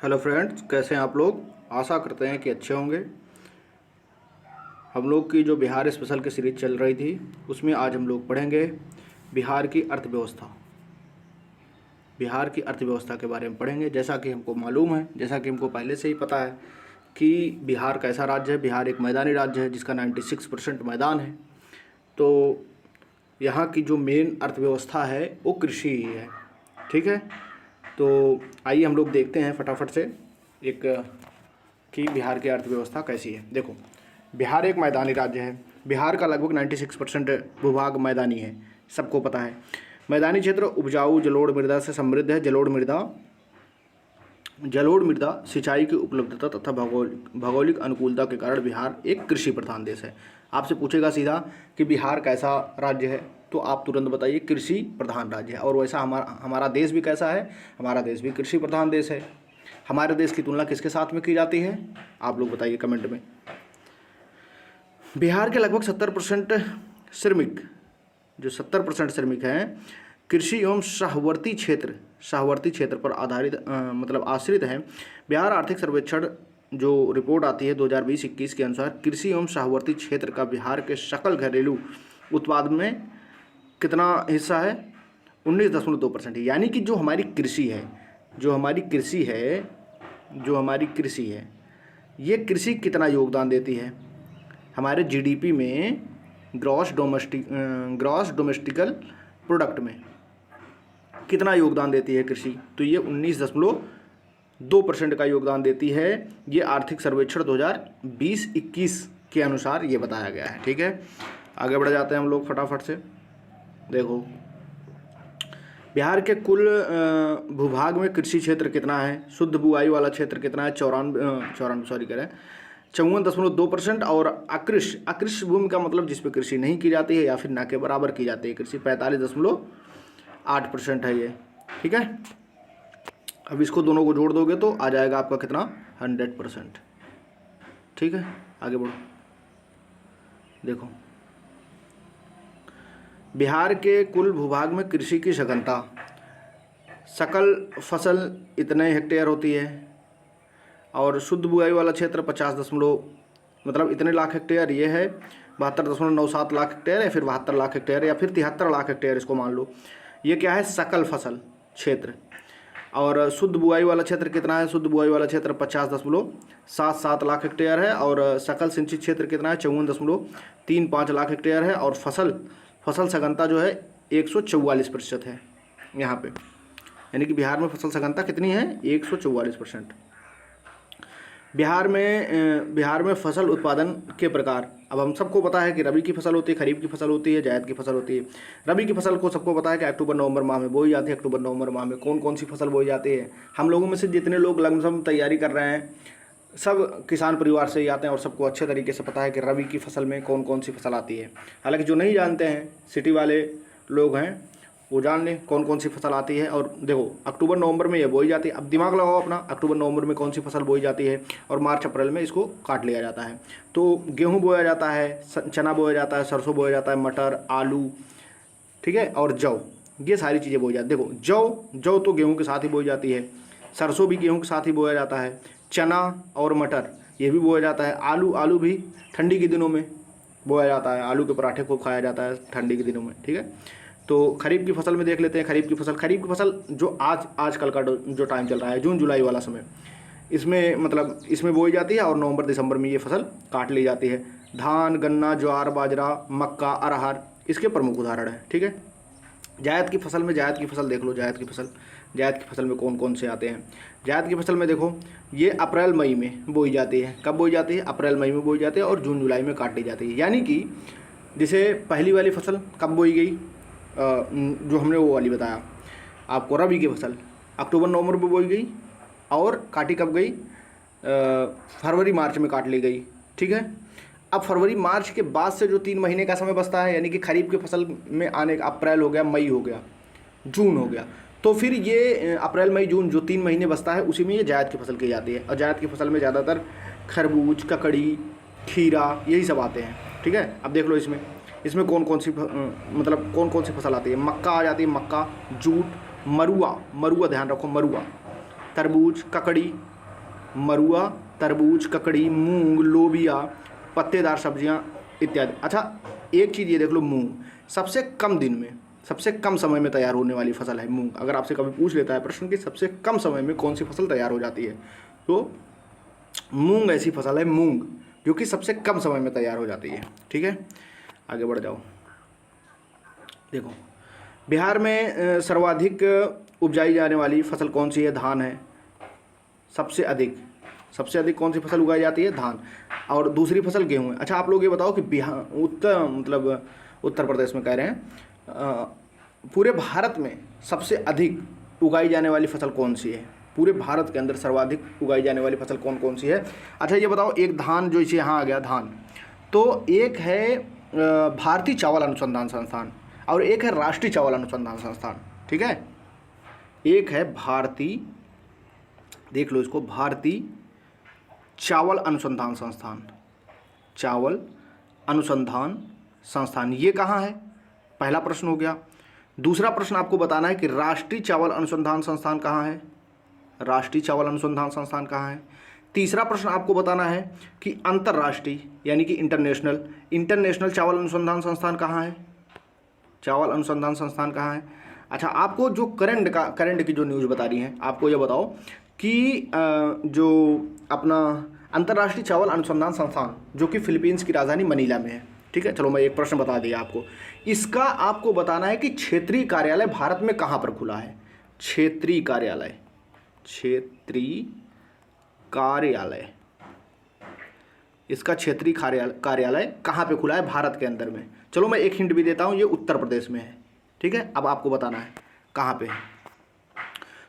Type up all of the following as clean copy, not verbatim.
Hello friends, कैसे हैं आप लोग। आशा करते हैं कि अच्छे होंगे। हम लोग की जो बिहार स्पेशल की सीरीज चल रही थी उसमें आज हम लोग पढ़ेंगे बिहार की अर्थव्यवस्था। बिहार की अर्थव्यवस्था के बारे में पढ़ेंगे। जैसा कि हमको मालूम है, जैसा कि हमको पहले से ही पता है कि बिहार कैसा राज्य है। बिहार एक मैदानी राज्य है जिसका 96% मैदान है। तो यहाँ की जो मेन अर्थव्यवस्था है वो कृषि ही है। ठीक है, तो आइए हम लोग देखते हैं फटाफट से एक कि बिहार की अर्थव्यवस्था कैसी है। देखो, बिहार एक मैदानी राज्य है। बिहार का लगभग 96% भूभाग मैदानी है, सबको पता है। मैदानी क्षेत्र उपजाऊ जलोढ़ मृदा से समृद्ध है। जलोढ़ मृदा सिंचाई की उपलब्धता तथा भौगोलिक अनुकूलता के कारण बिहार एक कृषि प्रधान देश है। आपसे पूछेगा सीधा कि बिहार कैसा राज्य है, तो आप तुरंत बताइए कृषि प्रधान राज्य है। और वैसा हमारा देश भी कैसा है, हमारा देश भी कृषि प्रधान देश है। हमारे देश की तुलना किसके साथ में की जाती है, आप लोग बताइए कमेंट में। बिहार के लगभग 70% श्रमिक, जो 70% श्रमिक हैं, कृषि एवं शाहवर्ती क्षेत्र पर आधारित मतलब आश्रित हैं। बिहार आर्थिक सर्वेक्षण जो रिपोर्ट आती है 2020-21 के अनुसार कृषि एवं शाहवर्ती क्षेत्र का बिहार के सकल घरेलू उत्पाद में कितना हिस्सा है, 19.2%। यानी कि जो हमारी कृषि है, ये कृषि कितना योगदान देती है हमारे जीडीपी में, ग्रॉस डोमेस्टिकल प्रोडक्ट में कितना योगदान देती है कृषि, तो ये 19.2% का योगदान देती है। ये आर्थिक सर्वेक्षण 2020-21 के अनुसार ये बताया गया है। ठीक है, आगे बढ़ जाते हैं हम लोग फटाफट से। देखो, बिहार के कुल भूभाग में कृषि क्षेत्र कितना है, शुद्ध बुआई वाला क्षेत्र कितना है, 54.2%। और अकृषि भूमि का मतलब जिस पे कृषि नहीं की जाती है या फिर ना के बराबर की जाती है कृषि, 45.8% है ये। ठीक है, अब इसको दोनों को जोड़ दोगे तो आ जाएगा आपका कितना, 100%। ठीक है, आगे बढ़ो। देखो, बिहार के कुल भूभाग में कृषि की सघनता, सकल फसल इतने हेक्टेयर होती है और शुद्ध बुआई वाला क्षेत्र 50 मतलब इतने लाख हेक्टेयर ये है, 72.97 लाख हेक्टेयर या फिर 72 लाख हेक्टेयर या फिर 73 लाख हेक्टेयर इसको मान लो। ये क्या है, सकल फसल क्षेत्र। और शुद्ध बुआई वाला क्षेत्र कितना है, शुद्ध बुआई वाला क्षेत्र 50.77 लाख हेक्टेयर है। और सकल सिंचित क्षेत्र कितना है, 54.35 लाख हेक्टेयर है। और फसल सघनता जो है 144% है यहाँ पे। यानी कि बिहार में फसल सघनता कितनी है, 144%। बिहार में फसल उत्पादन के प्रकार, अब हम सबको पता है कि रबी की फसल होती है, खरीफ की फसल होती है, जायद की फसल होती है। रबी की फसल को सबको पता है कि अक्टूबर नवंबर माह में बोई जाती है। अक्टूबर नवंबर माह में कौन कौन सी फसल बोई जाती है, हम लोगों में से जितने लोग लमसम तैयारी कर रहे हैं सब किसान परिवार से ही आते हैं और सबको अच्छे तरीके से पता है कि रबी की फसल में कौन कौन सी फसल आती है। हालांकि जो नहीं जानते हैं, सिटी वाले लोग हैं, वो जान लें कौन कौन सी फसल आती है। और देखो, अक्टूबर नवंबर में ये बोई जाती है। अब दिमाग लगाओ अपना, अक्टूबर नवंबर में कौन सी फसल बोई जाती है और मार्च अप्रैल में इसको काट लिया जाता है। तो गेहूँ बोया जाता है, चना बोया जाता है, सरसों बोया जाता है, मटर, आलू, ठीक है, और जौ, ये सारी चीज़ें बोई जाती है। देखो, जौ तो गेहूँ के साथ ही बोई जाती है, सरसों भी गेहूँ के साथ ही बोया जाता है, चना और मटर ये भी बोया जाता है। आलू भी ठंडी के दिनों में बोया जाता है। आलू के पराठे को खाया जाता है ठंडी के दिनों में। ठीक है, तो खरीफ की फसल में देख लेते हैं। खरीफ की फसल जो आजकल का जो टाइम चल रहा है, जून जुलाई वाला समय, इसमें बोई जाती है और नवंबर दिसंबर में ये फसल काट ली जाती है। धान, गन्ना, ज्वार, बाजरा, मक्का, अरहर इसके प्रमुख उदाहरण हैं। ठीक है, जायद की फसल देख लो। जायद की फसल में कौन कौन से आते हैं। जायद की फसल में देखो, ये अप्रैल मई में बोई जाती है। कब बोई जाती है, अप्रैल मई में बोई जाती है और जून जुलाई में काट ली जाती है। यानी कि जैसे पहली वाली फसल कब बोई गई, जो हमने वो वाली बताया आपको, रबी की फसल अक्टूबर नवंबर में बोई गई और काटी कब गई, फरवरी मार्च में काट ली गई। ठीक है, अब फरवरी मार्च के बाद से जो 3 महीने का समय बचता है, यानी कि खरीफ की फसल में आने का अप्रैल हो गया, मई हो गया, जून हो गया, तो फिर ये अप्रैल मई जून जो 3 महीने बचता है उसी में ये जायद की फसल की जाती है। और जायद की फसल में ज़्यादातर खरबूज, ककड़ी, खीरा यही सब आते हैं। ठीक है, अब देख लो इसमें कौन कौन सी फसल आती है। मक्का आ जाती है, मक्का, जूट, मरुआ, ध्यान रखो, मरुआ, तरबूज, ककड़ी, मरुआ, तरबूज, ककड़ी, मूंग, लोबिया, पत्तेदार सब्जियां इत्यादि। अच्छा, एक चीज़ ये देख लो, मूंग सबसे कम दिन में, सबसे कम समय में तैयार होने वाली फसल है मूंग। अगर आपसे कभी पूछ लेता है प्रश्न कि सबसे कम समय में कौन सी फसल तैयार हो जाती है, तो मूंग ऐसी फसल है, मूंग, जो कि सबसे कम समय में तैयार हो जाती है। ठीक है, आगे बढ़ जाओ। देखो, बिहार में सर्वाधिक उपजाई जाने वाली फसल कौन सी है? धान है। सबसे अधिक कौन सी फसल उगाई जाती है? धान। और दूसरी फसल गेहूँ है। अच्छा, आप लोग ये बताओ कि बिहार, उत्तर प्रदेश में कह रहे हैं, पूरे भारत में सबसे अधिक उगाई जाने वाली फसल कौन सी है? पूरे भारत के अंदर सर्वाधिक उगाई जाने वाली फसल कौन कौन सी है? अच्छा, ये बताओ, एक धान जो इसे यहाँ आ गया धान, तो एक है भारतीय चावल अनुसंधान संस्थान और एक है राष्ट्रीय चावल अनुसंधान संस्थान। ठीक है, एक है भारतीय, देख लो इसको, भारतीय चावल अनुसंधान संस्थान, चावल अनुसंधान संस्थान, ये कहाँ है? पहला प्रश्न हो गया। दूसरा प्रश्न आपको बताना है कि राष्ट्रीय चावल अनुसंधान संस्थान कहाँ है? राष्ट्रीय चावल अनुसंधान संस्थान कहाँ है? तीसरा प्रश्न आपको बताना है कि अंतर्राष्ट्रीय यानी कि इंटरनेशनल चावल अनुसंधान संस्थान कहाँ है? चावल अनुसंधान संस्थान कहाँ है? अच्छा, आपको जो करंट की जो न्यूज़ बता रही हैं, आपको ये बताओ कि जो अपना अंतर्राष्ट्रीय चावल अनुसंधान संस्थान जो कि फिलीपींस की राजधानी मनीला में है। ठीक है, चलो मैं एक प्रश्न बता दिया आपको। इसका आपको बताना है कि क्षेत्रीय कार्यालय भारत में कहाँ पर खुला है? क्षेत्रीय कार्यालय, इसका क्षेत्रीय कार्यालय कहाँ पे खुला है भारत के अंदर में? चलो मैं एक हिंट भी देता हूँ, ये उत्तर प्रदेश में है। ठीक है, अब आपको बताना है कहाँ पे है।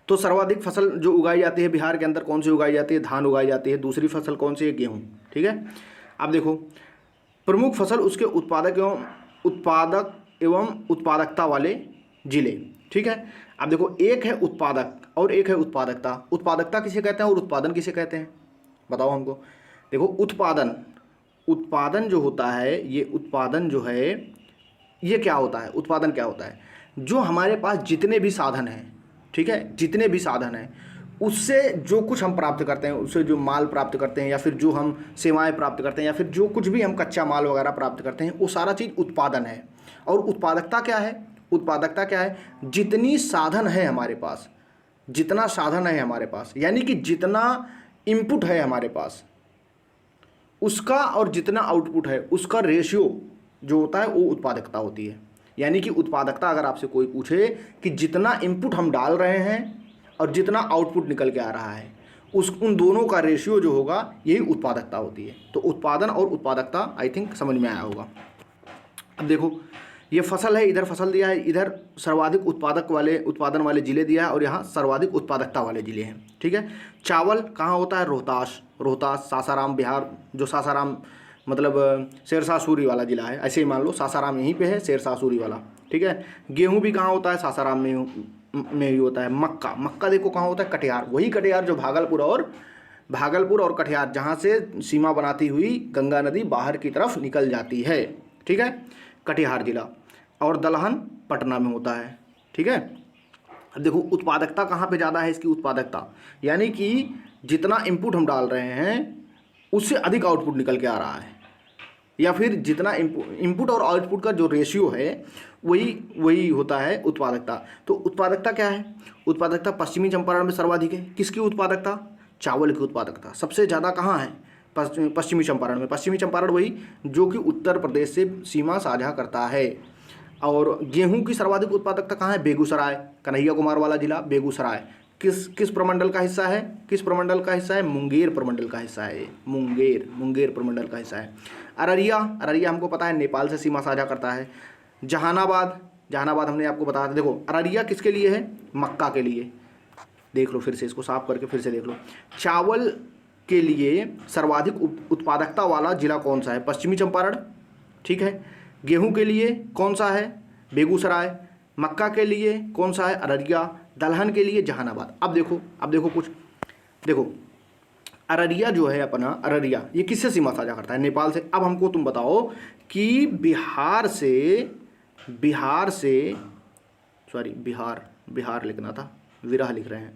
तो सर्वाधिक फसल जो उगाई जाती है बिहार के अंदर कौन सी उगाई जाती है? धान उगाई जाती है। दूसरी फसल कौन सी है? गेहूँ। ठीक है, अब देखो, प्रमुख फसल उसके उत्पादक एवं उत्पादकता वाले जिले। ठीक है, अब देखो, एक है उत्पादक और एक है उत्पादकता। उत्पादकता किसे कहते हैं और उत्पादन किसे कहते हैं? बताओ हमको। देखो, उत्पादन जो होता है, ये उत्पादन जो है, ये क्या होता है? उत्पादन क्या होता है? जो हमारे पास जितने भी साधन हैं, ठीक है, जितने भी साधन हैं, उससे जो कुछ हम प्राप्त करते हैं, उससे जो माल प्राप्त करते हैं या फिर जो हम सेवाएं प्राप्त करते हैं या फिर जो कुछ भी हम कच्चा माल वगैरह प्राप्त करते हैं, वो सारा चीज़ उत्पादन है। और उत्पादकता क्या है? उत्पादकता क्या है? जितनी साधन है हमारे पास, जितना साधन है हमारे पास, यानी कि जितना इनपुट है हमारे पास, उसका और जितना आउटपुट है उसका रेशियो जो होता है वो उत्पादकता होती है। यानी कि उत्पादकता, अगर आपसे कोई पूछे कि जितना इनपुट हम डाल रहे हैं और जितना आउटपुट निकल के आ रहा है, उन दोनों का रेशियो जो होगा, यही उत्पादकता होती है। तो उत्पादन और उत्पादकता आई थिंक समझ में आया होगा। अब देखो, ये फसल है, इधर फसल दिया है, इधर सर्वाधिक उत्पादन वाले जिले दिया है और यहाँ सर्वाधिक उत्पादकता वाले जिले हैं। ठीक है, चावल कहाँ होता है? रोहतास, सासाराम, बिहार, जो सासाराम मतलब शेरशाह सूरी वाला जिला है, ऐसे ही मान लो, सासाराम यहीं पे है, शेरशाह सूरी वाला। ठीक है, गेहूँ भी कहाँ होता है? सासाराम में ही होता है। मक्का देखो कहाँ होता है? कटिहार, वही कटिहार जो भागलपुर और कटिहार, जहाँ से सीमा बनाती हुई गंगा नदी बाहर की तरफ निकल जाती है। ठीक है, कटिहार जिला। और दलहन पटना में होता है। ठीक है, अब देखो, उत्पादकता कहाँ पे ज़्यादा है इसकी? उत्पादकता यानी कि जितना इनपुट हम डाल रहे हैं उससे अधिक आउटपुट निकल के आ रहा है, या फिर जितना इनपुट और आउटपुट का जो रेशियो है वही होता है उत्पादकता। तो उत्पादकता क्या है? उत्पादकता पश्चिमी चंपारण में सर्वाधिक है। किसकी उत्पादकता? चावल की उत्पादकता सबसे ज़्यादा कहाँ है? पश्चिमी चंपारण में। पश्चिमी चंपारण वही जो कि उत्तर प्रदेश से सीमा साझा करता है। और गेहूं की सर्वाधिक उत्पादकता कहाँ है? बेगूसराय, कन्हैया कुमार वाला जिला बेगूसराय। किस प्रमंडल का हिस्सा है? मुंगेर प्रमंडल का हिस्सा है। मुंगेर प्रमंडल का हिस्सा है। अररिया हमको पता है नेपाल से सीमा साझा करता है। जहानाबाद हमने आपको बताया था। देखो, अररिया किसके लिए है? मक्का के लिए। देख लो फिर से, इसको साफ करके फिर से देख लो। चावल के लिए सर्वाधिक उत्पादकता वाला जिला कौन सा है? पश्चिमी चंपारण। ठीक है, गेहूं के लिए कौन सा है? बेगूसराय। मक्का के लिए कौन सा है? अररिया। दलहन के लिए जहानाबाद। अब देखो कुछ देखो, अररिया जो है अपना, अररिया ये किससे सीमा साझा करता है? नेपाल से। अब हमको तुम बताओ कि बिहार लिखना था, विरह लिख रहे हैं,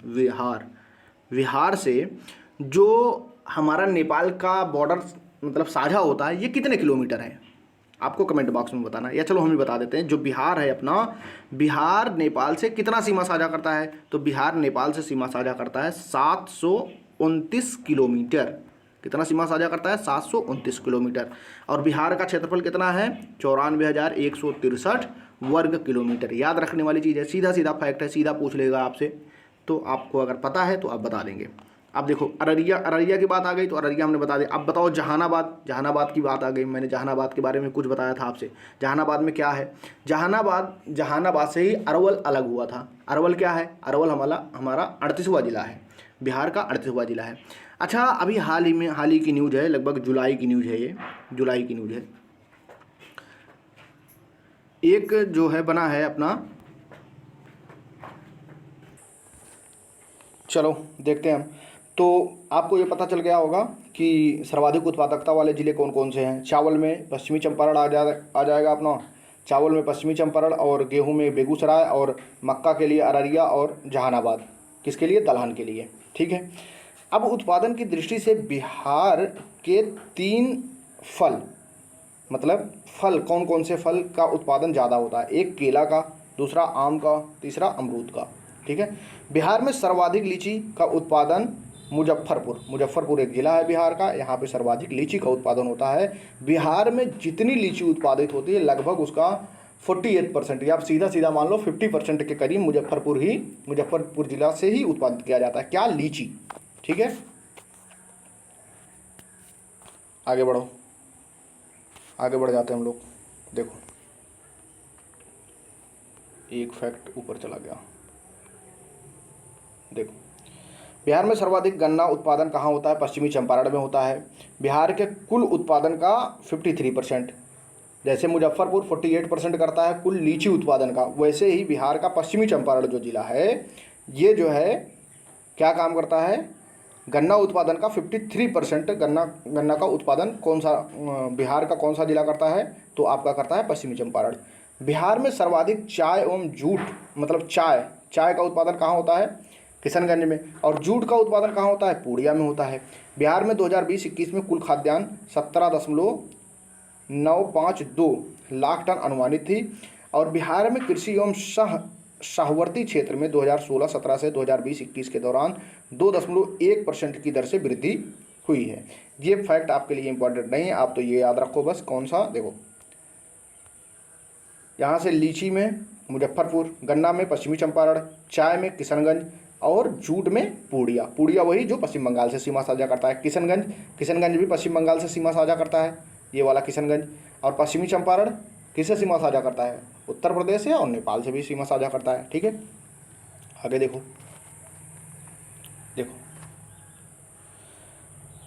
बिहार से जो हमारा नेपाल का बॉर्डर मतलब साझा होता है ये कितने किलोमीटर है, आपको कमेंट बॉक्स में बताना। या चलो हम ही बता देते हैं, जो बिहार है अपना, बिहार नेपाल से कितना सीमा साझा करता है, तो बिहार नेपाल से सीमा साझा करता है 729 किलोमीटर। कितना सीमा साझा करता है, 729 किलोमीटर। और बिहार का क्षेत्रफल कितना है, 94,163 वर्ग किलोमीटर। याद रखने वाली चीज़ है, सीधा सीधा फैक्ट है, सीधा पूछ लेगा आपसे, तो आपको अगर पता है तो आप बता देंगे। अब देखो अररिया की बात आ गई, तो अररिया हमने बता दिया। अब बताओ जहानाबाद की बात आ गई। मैंने जहानाबाद के बारे में कुछ बताया था आपसे। जहानाबाद में क्या है, जहानाबाद से ही अरवल अलग हुआ था। अरवल क्या है, अरवल हमारा 38वां जिला है, बिहार का 38वां जिला है। अच्छा, अभी हाल ही की न्यूज़ है, लगभग जुलाई की न्यूज़ है, ये जुलाई की न्यूज़ है। एक जो है बना है अपना, चलो देखते हैं हम। तो आपको ये पता चल गया होगा कि सर्वाधिक उत्पादकता वाले ज़िले कौन कौन से हैं। चावल में पश्चिमी चंपारण आ जाएगा अपना, चावल में पश्चिमी चंपारण, और गेहूं में बेगूसराय, और मक्का के लिए अररिया और जहानाबाद। किसके लिए, दलहन के लिए। ठीक है। अब उत्पादन की दृष्टि से बिहार के 3 फल, मतलब फल कौन कौन से फल का उत्पादन ज़्यादा होता है, एक केला का, दूसरा आम का, तीसरा अमरूद का। ठीक है। बिहार में सर्वाधिक लीची का उत्पादन मुजफ्फरपुर एक जिला है बिहार का, यहाँ पे सर्वाधिक लीची का उत्पादन होता है। बिहार में जितनी लीची उत्पादित होती है लगभग उसका 48%, या आप सीधा सीधा मान लो 50% के करीब मुजफ्फरपुर जिला से ही उत्पादित किया जाता है। क्या, लीची। ठीक है, आगे बढ़ो, आगे बढ़ जाते हैं हम लोग। देखो, एक फैक्ट ऊपर चला गया। देखो, बिहार में सर्वाधिक गन्ना उत्पादन कहाँ होता है, पश्चिमी चंपारण में होता है। बिहार के कुल उत्पादन का 53%, जैसे मुजफ्फरपुर 48% करता है कुल लीची उत्पादन का, वैसे ही बिहार का पश्चिमी चंपारण जो जिला है ये जो है क्या काम करता है, गन्ना उत्पादन का 53% गन्ना का उत्पादन कौन सा बिहार का कौन सा जिला करता है, तो आपका करता है पश्चिमी चंपारण। बिहार में सर्वाधिक चाय एवं जूट, मतलब चाय का उत्पादन कहाँ होता है, किशनगंज में। और जूट का उत्पादन कहाँ होता है, पूर्णिया में होता है। बिहार में 2020-21 में कुल खाद्यान्न 17.952 लाख टन अनुमानित थी। और बिहार में कृषि एवं शाहवर्ती क्षेत्र में 2016-17 से 2020-21 के दौरान 2.1% की दर से वृद्धि हुई है। ये फैक्ट आपके लिए इंपॉर्टेंट नहीं है, आप तो ये याद रखो बस। कौन सा, देखो यहाँ से लीची में मुजफ्फरपुर, गन्ना में पश्चिमी चंपारण, चाय में किशनगंज, और जूट में पूर्णिया वही जो पश्चिम बंगाल से सीमा साझा करता है। किशनगंज भी पश्चिम बंगाल से सीमा साझा करता है, ये वाला किशनगंज। और पश्चिमी चंपारण किससे सीमा साझा करता है, उत्तर प्रदेश से, और नेपाल से भी सीमा साझा करता है। ठीक है, आगे देखो।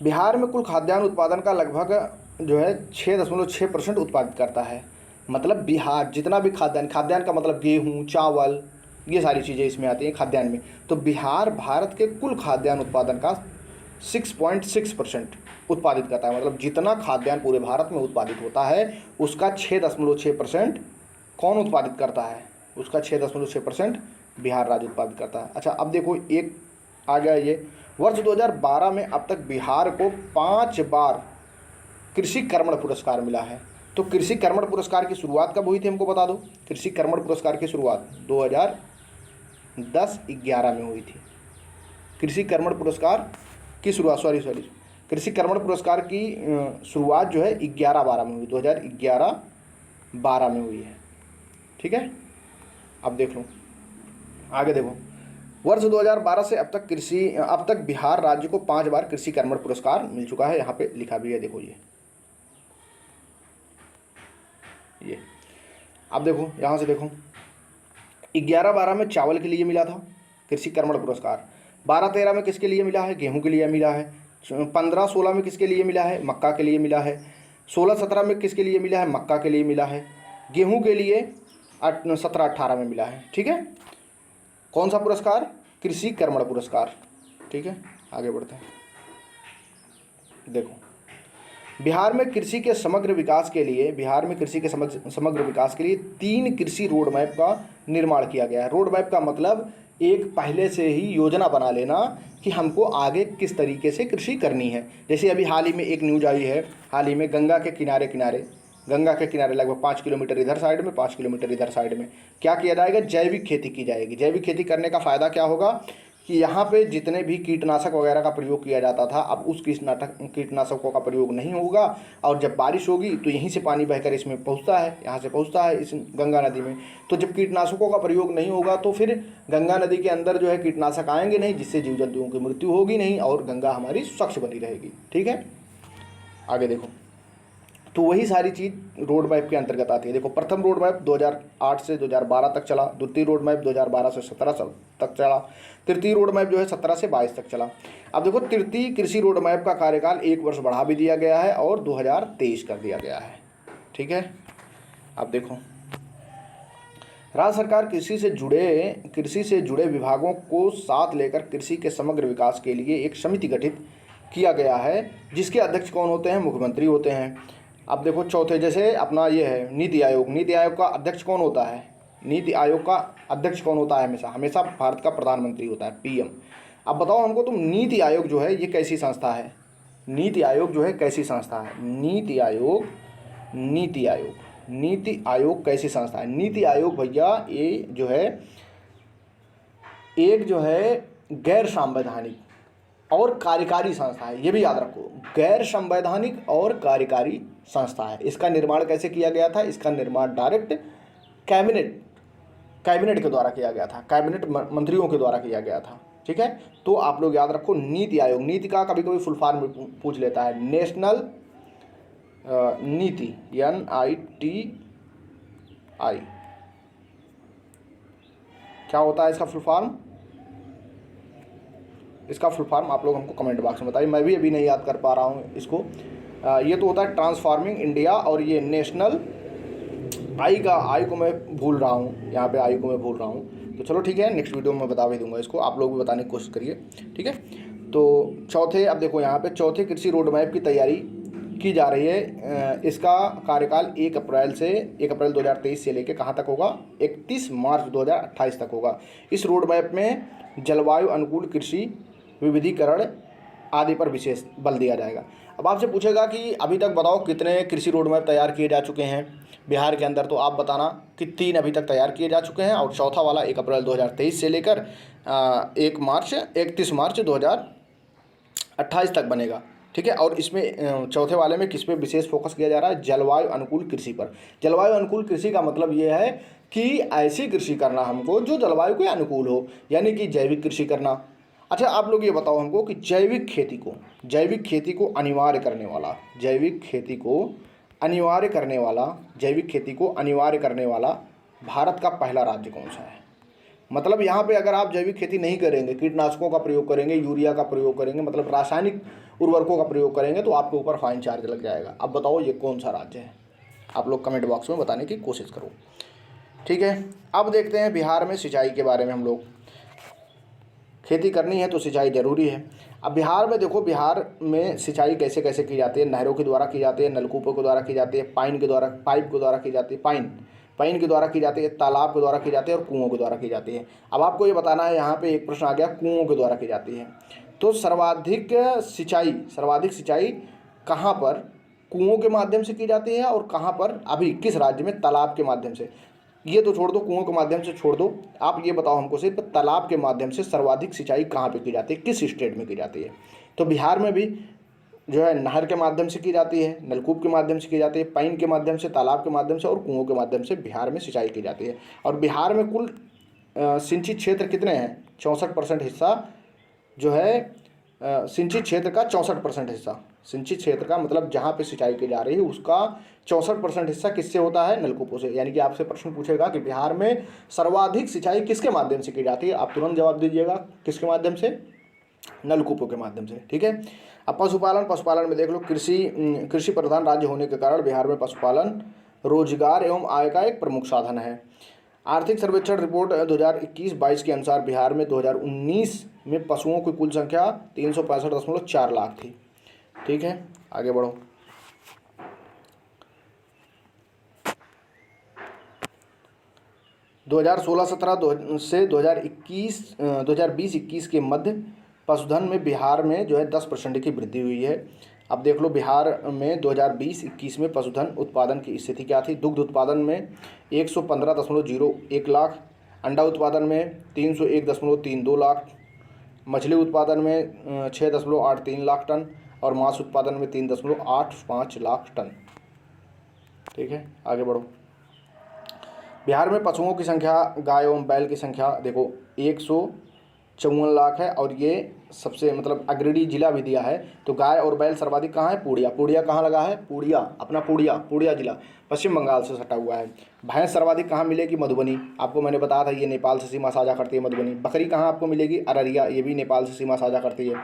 बिहार में कुल खाद्यान्न उत्पादन का लगभग जो है 6.6% उत्पादित करता है। मतलब बिहार जितना भी खाद्यान्न का मतलब गेहूँ, चावल, ये सारी चीज़ें इसमें आती हैं खाद्यान्न में। तो बिहार भारत के कुल खाद्यान्न उत्पादन का 6.6% उत्पादित करता है। मतलब जितना खाद्यान्न पूरे भारत में उत्पादित होता है उसका 6.6% कौन उत्पादित करता है, उसका 6.6% बिहार राज्य उत्पादित करता है। अच्छा, अब देखो एक आ गया ये, वर्ष 2012 में अब तक बिहार को 5 बार कृषि कर्मण पुरस्कार मिला है। तो कृषि कर्मण पुरस्कार की शुरुआत कब हुई थी, हमको बता दो। कृषि कर्मण पुरस्कार की शुरुआत 2010-11 में हुई थी। कृषि कर्मण पुरस्कार की शुरुआत कृषि कर्मण पुरस्कार की शुरुआत जो है 11-12 में हुई, 2011-12 में हुई है। ठीक है, अब देख लो आगे। देखो, वर्ष 2012 से अब तक बिहार राज्य को 5 बार कृषि कर्मण पुरस्कार मिल चुका है। यहाँ पे लिखा भी है, देखो ये अब देखो, यहाँ से देखो, 11-12 में चावल के लिए मिला था कृषि कर्मण पुरस्कार, 12-13 में किसके लिए मिला है, गेहूं के लिए मिला है, 15-16 में किसके लिए मिला है, मक्का के लिए मिला है, 16-17 में किसके लिए मिला है, मक्का के लिए मिला है, गेहूं के लिए 17-18 में मिला है। ठीक है, कौन सा पुरस्कार, कृषि कर्मण पुरस्कार। ठीक है, आगे बढ़ते हैं। देखो, बिहार में कृषि के समग्र विकास के लिए 3 कृषि रोड मैप का निर्माण किया गया है। रोड मैप का मतलब एक पहले से ही योजना बना लेना कि हमको आगे किस तरीके से कृषि करनी है। जैसे अभी हाल ही में एक न्यूज आई है, हाल ही में गंगा के किनारे लगभग 5 किलोमीटर इधर साइड में, 5 किलोमीटर इधर साइड में क्या किया जाएगा, जैविक खेती की जाएगी। जैविक खेती करने का फ़ायदा क्या होगा कि यहाँ पे जितने भी कीटनाशक वगैरह का प्रयोग किया जाता था, अब उस कीटनाशकों का प्रयोग नहीं होगा, और जब बारिश होगी तो यहीं से पानी बहकर इसमें पहुँचता है, यहाँ से पहुँचता है इस गंगा नदी में। तो जब कीटनाशकों का प्रयोग नहीं होगा तो फिर गंगा नदी के अंदर जो है कीटनाशक आएंगे नहीं, जिससे जीव जंतुओं की मृत्यु होगी नहीं और गंगा हमारी स्वच्छ बनी रहेगी। ठीक है, आगे देखो। तो वही सारी चीज़ रोड मैप के अंतर्गत आती है। देखो, प्रथम रोड मैप 2008 से 2012 तक चला, द्वितीय रोड मैप 2012 से 17 तक चला, तृतीय रोड मैप जो है 17 से 22 तक चला। अब देखो, तृतीय कृषि रोड मैप का कार्यकाल 1 वर्ष बढ़ा भी दिया गया है और 2023 कर दिया गया है। ठीक है, अब देखो, राज्य सरकार कृषि से जुड़े विभागों को साथ लेकर कृषि के समग्र विकास के लिए एक समिति गठित किया गया है, जिसके अध्यक्ष कौन होते हैं, मुख्यमंत्री होते हैं। अब देखो, चौथे जैसे अपना ये है नीति आयोग। नीति आयोग का अध्यक्ष कौन होता है, नीति आयोग का अध्यक्ष कौन होता है, हमेशा भारत का प्रधानमंत्री होता है, पीएम। अब बताओ हमको तुम, नीति आयोग जो है ये कैसी संस्था है, नीति आयोग जो है कैसी संस्था है, नीति आयोग कैसी संस्था है। नीति आयोग भैया ये जो है एक जो है गैर संवैधानिक और कार्यकारी संस्था है, ये भी याद रखो, गैर संवैधानिक और कार्यकारी संस्था है। इसका निर्माण कैसे किया गया था, इसका निर्माण डायरेक्ट कैबिनेट के द्वारा किया गया था, कैबिनेट मंत्रियों के द्वारा किया गया था। ठीक है, तो आप लोग याद रखो, नीति आयोग, नीति का कभी कभी फुल फॉर्म पूछ लेता है, नेशनल नीति, NITI, क्या होता है इसका फुल फॉर्म, इसका फुल फॉर्म आप लोग हमको कमेंट बॉक्स में बताइए, मैं भी अभी नहीं याद कर पा रहा हूँ इसको। ये तो होता है ट्रांसफॉर्मिंग इंडिया, और ये नेशनल आई को मैं भूल रहा हूँ, यहाँ पे आई को मैं भूल रहा हूँ। तो चलो ठीक है, नेक्स्ट वीडियो में बता भी दूंगा इसको, आप लोग भी बताने की कोशिश करिए। ठीक है, तो चौथे, अब देखो यहाँ पे चौथे कृषि रोड मैप की तैयारी की जा रही है। इसका कार्यकाल 1 अप्रैल 2023 से लेकर कहाँ तक होगा, 31 मार्च 2028 तक होगा। इस रोड मैप में जलवायु अनुकूल कृषि, विविधीकरण आदि पर विशेष बल दिया जाएगा। अब आपसे पूछेगा कि अभी तक बताओ कितने कृषि रोड मैप तैयार किए जा चुके हैं बिहार के अंदर, तो आप बताना कि 3 अभी तक तैयार किए जा चुके हैं, और चौथा वाला 1 अप्रैल 2023 से लेकर 31 मार्च 2028 तक बनेगा। ठीक है, और इसमें चौथे वाले में किस पे विशेष फोकस किया जा रहा है, जलवायु अनुकूल कृषि पर। जलवायु अनुकूल कृषि का मतलब ये है कि ऐसी कृषि करना हमको जो जलवायु के अनुकूल हो, यानी कि जैविक कृषि करना। अच्छा, आप लोग ये बताओ हमको कि जैविक खेती को अनिवार्य करने वाला भारत का पहला राज्य कौन सा है। मतलब यहाँ पे अगर आप जैविक खेती नहीं करेंगे, कीटनाशकों का प्रयोग करेंगे, यूरिया का प्रयोग करेंगे, मतलब रासायनिक उर्वरकों का प्रयोग करेंगे, तो आपके ऊपर फाइन चार्ज लग जाएगा। अब बताओ ये कौन सा राज्य है, आप लोग कमेंट बॉक्स में बताने की कोशिश करो। ठीक है, अब देखते हैं बिहार में सिंचाई के बारे में। हम लोग खेती करनी है तो सिंचाई जरूरी है। अब बिहार में देखो, बिहार में सिंचाई कैसे कैसे की जाती है, नहरों के द्वारा की जाती है, नलकूपों के द्वारा की जाती है, पाइप के द्वारा की जाती है, पाइन के द्वारा की जाती है, तालाब के द्वारा की जाती है और कुओं के द्वारा की जाती है। अब आपको ये बताना है, यहाँ पे एक प्रश्न आ गया, कुओं के द्वारा की जाती है, तो सर्वाधिक सिंचाई कहाँ पर कुओं के माध्यम से की जाती है और कहाँ पर, अभी किस राज्य में तालाब के माध्यम से। ये तो छोड़ दो, कुओं के माध्यम से छोड़ दो, आप ये बताओ हमको सिर्फ तालाब के माध्यम से सर्वाधिक सिंचाई कहाँ पे की जाती है, किस स्टेट में की जाती है। तो बिहार में भी जो है नहर के माध्यम से की जाती है, नलकूप के माध्यम से की जाती है, पाइन के माध्यम से, तालाब के माध्यम से और कुओं के माध्यम से बिहार में सिंचाई की जाती है। और बिहार में कुल सिंचित क्षेत्र कितने हैं, 64% हिस्सा जो है सिंचित क्षेत्र का 64% हिस्सा, सिंचित क्षेत्र का मतलब जहाँ पे सिंचाई की जा रही है उसका 64% हिस्सा किससे होता है, नलकूपों से। यानी कि आपसे प्रश्न पूछेगा कि बिहार में सर्वाधिक सिंचाई किसके माध्यम से की जाती है, आप तुरंत जवाब दीजिएगा, किसके माध्यम से, नलकूपों के माध्यम से। ठीक है, अब पशुपालन में देख लो, कृषि प्रधान राज्य होने के कारण बिहार में पशुपालन रोजगार एवं आय का एक प्रमुख साधन है। आर्थिक सर्वेक्षण रिपोर्ट 2021-22 के अनुसार बिहार में 2019 में पशुओं की कुल संख्या 365.4 लाख थी। ठीक है, आगे बढ़ो। 2016-17 से 2020-21 के मध्य पशुधन में बिहार में जो है 10% की वृद्धि हुई है। अब देख लो बिहार में 2020-21 में पशुधन उत्पादन की स्थिति क्या थी। दुग्ध उत्पादन में 115.01 लाख, अंडा उत्पादन में 301.32 लाख, मछली उत्पादन में 6.83 लाख टन और मांस उत्पादन में 3.85 लाख टन। ठीक है, आगे बढ़ो। बिहार में पशुओं की संख्या, गाय एवं बैल की संख्या देखो 154 लाख है और ये सबसे मतलब अग्रणी जिला भी दिया है। तो गाय और बैल सर्वाधिक कहाँ है? पूर्णिया। पूर्णिया कहाँ लगा है? पूर्णिया, अपना पूर्णिया जिला पश्चिम बंगाल से सटा हुआ है। भैंस सर्वाधिक कहाँ मिलेगी? मधुबनी, आपको मैंने बताया था ये नेपाल से सीमा साझा करती है मधुबनी। बकरी कहाँ आपको मिलेगी? अररिया, ये भी नेपाल से सीमा साझा करती है।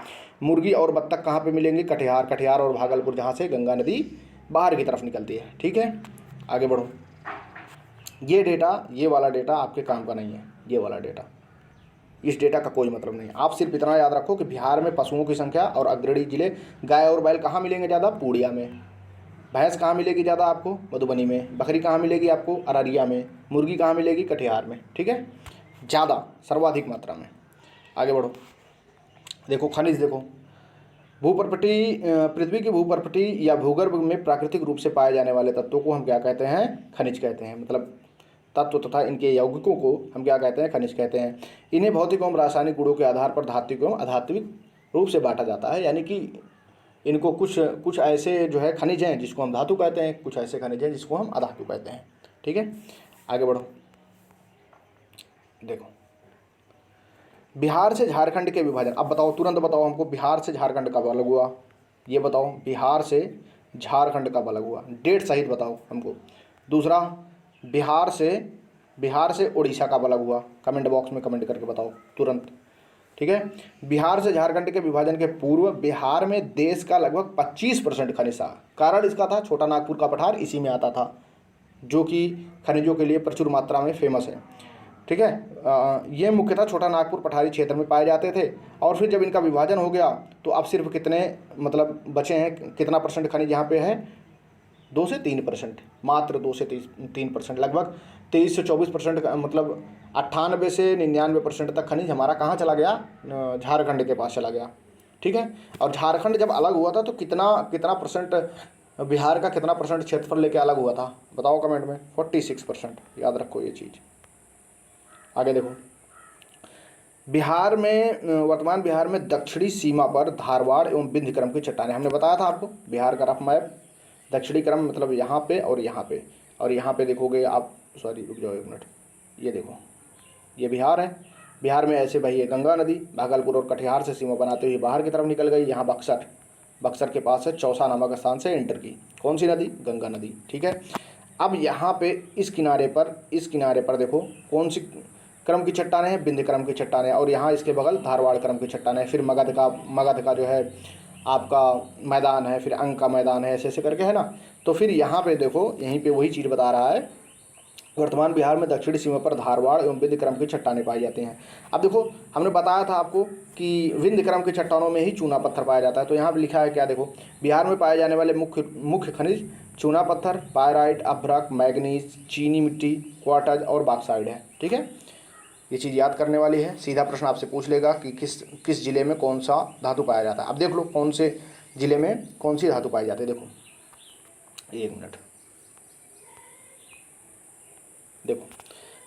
मुर्गी और बत्तख कहाँ पे मिलेंगे? कटिहार और भागलपुर, जहाँ से गंगा नदी बाहर की तरफ निकलती है। ठीक है, आगे बढ़ो। ये डेटा, ये वाला डेटा आपके काम का नहीं है, ये वाला डेटा, इस डेटा का कोई मतलब नहीं। आप सिर्फ इतना याद रखो कि बिहार में पशुओं की संख्या और अग्रणी जिले, गाय और बैल कहाँ मिलेंगे ज़्यादा? पूर्णिया में। भैंस कहाँ मिलेगी ज़्यादा आपको? मधुबनी में। बकरी कहाँ मिलेगी आपको? अररिया में। मुर्गी कहाँ मिलेगी? कटिहार में। ठीक है, ज़्यादा, सर्वाधिक मात्रा में। आगे बढ़ो, देखो खनिज, देखो भूप्रपटी, पृथ्वी की भूप्रपटी या भूगर्भ में प्राकृतिक रूप से पाए जाने वाले तत्वों को हम क्या कहते हैं? खनिज कहते हैं। मतलब तत्व तथा इनके यौगिकों को हम क्या कहते हैं? खनिज कहते हैं। इन्हें भौतिक एवं रासायनिक गुणों के आधार पर धात्विक एवं अधात्विक रूप से बांटा जाता है। यानी कि इनको कुछ ऐसे जो है खनिज हैं जिसको हम धातु कहते हैं, कुछ ऐसे खनिज हैं जिसको हम अधातु कहते हैं। ठीक है, आगे बढ़ो। देखो बिहार से झारखंड के विभाजन, अब बताओ, तुरंत बताओ हमको, बिहार से झारखंड कब अलग हुआ? ये बताओ, बिहार से झारखंड कब अलग हुआ? डेट सहित बताओ हमको। दूसरा, बिहार से उड़ीसा कब अलग हुआ? कमेंट बॉक्स में कमेंट करके बताओ तुरंत। ठीक है, बिहार से झारखंड के विभाजन के पूर्व बिहार में देश का लगभग 25% खनिज था। कारण इसका था छोटा नागपुर का पठार इसी में आता था, जो कि खनिजों के लिए प्रचुर मात्रा में फेमस है। ठीक है, ये मुख्यतः छोटा नागपुर पठारी क्षेत्र में पाए जाते थे। और फिर जब इनका विभाजन हो गया तो अब सिर्फ कितने मतलब बचे हैं, कितना परसेंट खनिज यहाँ पे है? 2 से 3%, मात्र 2 से 3%, लगभग 23 से 24%, मतलब 98 से 99% तक खनिज हमारा कहाँ चला गया? झारखंड के पास चला गया। ठीक है, और झारखंड जब अलग हुआ था तो कितना परसेंट, बिहार का कितना परसेंट क्षेत्रफल लेके अलग हुआ था? बताओ कमेंट में। 46%, याद रखो ये चीज़। आगे देखो, वर्तमान बिहार में दक्षिणी सीमा पर धारवाड़ एवं विंध्य क्रम की चट्टानें, हमने बताया था आपको बिहार का रफ मैप। दक्षिणी क्रम मतलब यहाँ पे और यहाँ पे, और यहाँ पे देखोगे आप, सॉरी रुक जाओ 1 मिनट, ये देखो ये बिहार है। बिहार में ऐसे भाई ये गंगा नदी भागलपुर और कटिहार से सीमा बनाते हुए बाहर की तरफ निकल गई। यहाँ बक्सर के पास है चौसा नामक स्थान से एंटर की। कौन सी नदी? गंगा नदी। ठीक है, अब यहाँ पे इस किनारे पर देखो कौन सी क्रम की चट्टानें हैं? विंध्य क्रम की चट्टानें। और यहाँ इसके बगल धारवाड़ क्रम की चट्टानें। फिर मगध का जो है आपका मैदान है, फिर अंग का मैदान है, ऐसे करके है ना। तो फिर यहाँ पे देखो, यहीं पे वही चीज़ बता रहा है, वर्तमान बिहार में दक्षिणी सीमा पर धारवाड़ एवं विंध्य क्रम की चट्टानें पाई जाती हैं। अब देखो हमने बताया था आपको कि विंध्य क्रम की चट्टानों में ही चूना पत्थर पाया जाता है। तो यहाँ पे लिखा है क्या? देखो, बिहार में पाए जाने वाले मुख्य खनिज चूना पत्थर, पायराइट, अभ्रक, मैग्नीज, चीनी मिट्टी, क्वार्टज और बॉक्साइट है। ठीक है, ये चीज़ याद करने वाली है। सीधा प्रश्न आपसे पूछ लेगा कि किस जिले में कौन सा धातु पाया जाता है। अब देख लो कौन से जिले में कौन सी धातु पाई जाती है। देखो 1 मिनट, देखो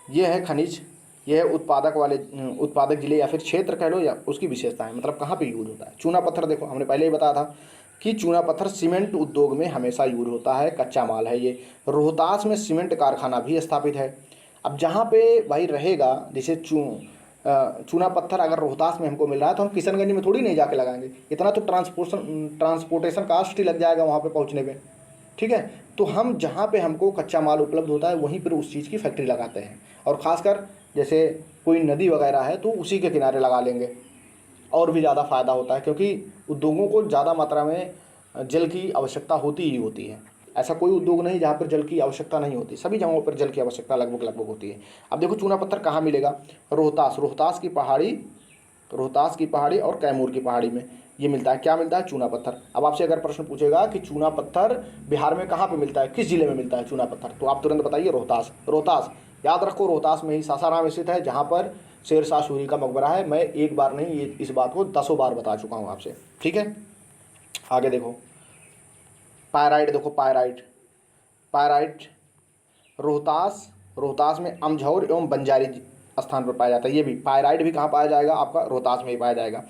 ये है खनिज, ये है उत्पादक जिले या फिर क्षेत्र कह लो, या उसकी विशेषताएं, मतलब कहाँ पे यूज होता है। चूना पत्थर देखो, हमने पहले ही बताया था कि चूना पत्थर सीमेंट उद्योग में हमेशा यूज होता है, कच्चा माल है ये। रोहतास में सीमेंट कारखाना भी स्थापित है। अब जहाँ पे भाई रहेगा, जैसे चूना पत्थर अगर रोहतास में हमको मिल रहा है तो हम किशनगंज में थोड़ी नहीं जाके लगाएंगे, इतना तो ट्रांसपोर्टेशन कास्ट ही लग जाएगा वहाँ पे पहुँचने पे। ठीक है, तो हम जहाँ पे हमको कच्चा माल उपलब्ध होता है वहीं पर उस चीज़ की फैक्ट्री लगाते हैं। और ख़ासकर जैसे कोई नदी वगैरह है तो उसी के किनारे लगा लेंगे, और भी ज़्यादा फ़ायदा होता है, क्योंकि उद्योगों को ज़्यादा मात्रा में जल की आवश्यकता होती ही होती है। ऐसा कोई उद्योग नहीं जहाँ पर जल की आवश्यकता नहीं होती, सभी जगहों पर जल की आवश्यकता लगभग होती है। अब देखो चूना पत्थर कहाँ मिलेगा? रोहतास की पहाड़ी और कैमूर की पहाड़ी में ये मिलता है। क्या मिलता है? चूना पत्थर। अब आपसे अगर प्रश्न पूछेगा कि चूना पत्थर बिहार में कहाँ पे मिलता है, किस जिले में मिलता है चूना पत्थर, तो आप तुरंत बताइए रोहतास। याद रखो रोहतास में ही सासाराम स्थित है, जहाँ पर शेरशाह सूरी का मकबरा है। मैं एक बार नहीं, ये इस बात को 10 बार बता चुका हूँ आपसे, ठीक है। आगे देखो, पायराइट देखो, पायराइट, पायराइट रोहतास में अमझौर एवं बंजारी स्थान पर पाया जाता है। ये भी पायराइट भी कहाँ पाया जाएगा, आपका रोहतास में ही पाया जाएगा।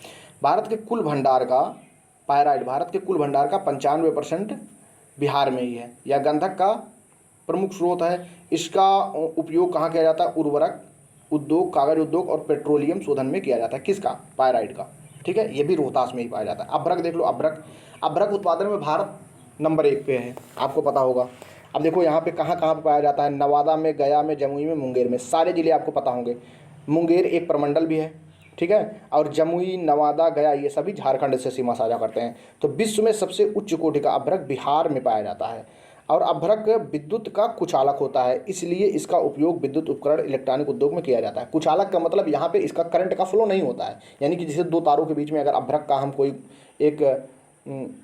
भारत के कुल भंडार का पायराइट, भारत के कुल भंडार का 95% बिहार में ही है। यह गंधक का प्रमुख स्रोत है। इसका उपयोग कहाँ किया जाता है, उर्वरक उद्योग, कागज उद्योग और पेट्रोलियम शोधन में किया जाता है। किसका, पायराइट का, ठीक है। ये भी रोहतास में ही पाया जाता है। अभ्रक देख लो, अभ्रक उत्पादन में भारत नंबर 1 पे है, आपको पता होगा। अब देखो यहाँ पे कहाँ कहाँ पाया जाता है, नवादा में, गया में, जमुई में, मुंगेर में, सारे जिले आपको पता होंगे। मुंगेर एक प्रमंडल भी है, ठीक है। और जमुई, नवादा, गया ये सभी झारखंड से सीमा साझा करते हैं। तो विश्व में सबसे उच्च कोटि का अभ्रक बिहार में पाया जाता है। और अभ्रक विद्युत का कुचालक होता है, इसलिए इसका उपयोग विद्युत उपकरण, इलेक्ट्रॉनिक उद्योग में किया जाता है। कुचालक का मतलब यहाँ पे इसका करंट का फ्लो नहीं होता है, यानी कि जैसे दो तारों के बीच में अगर अभ्रक का हम कोई एक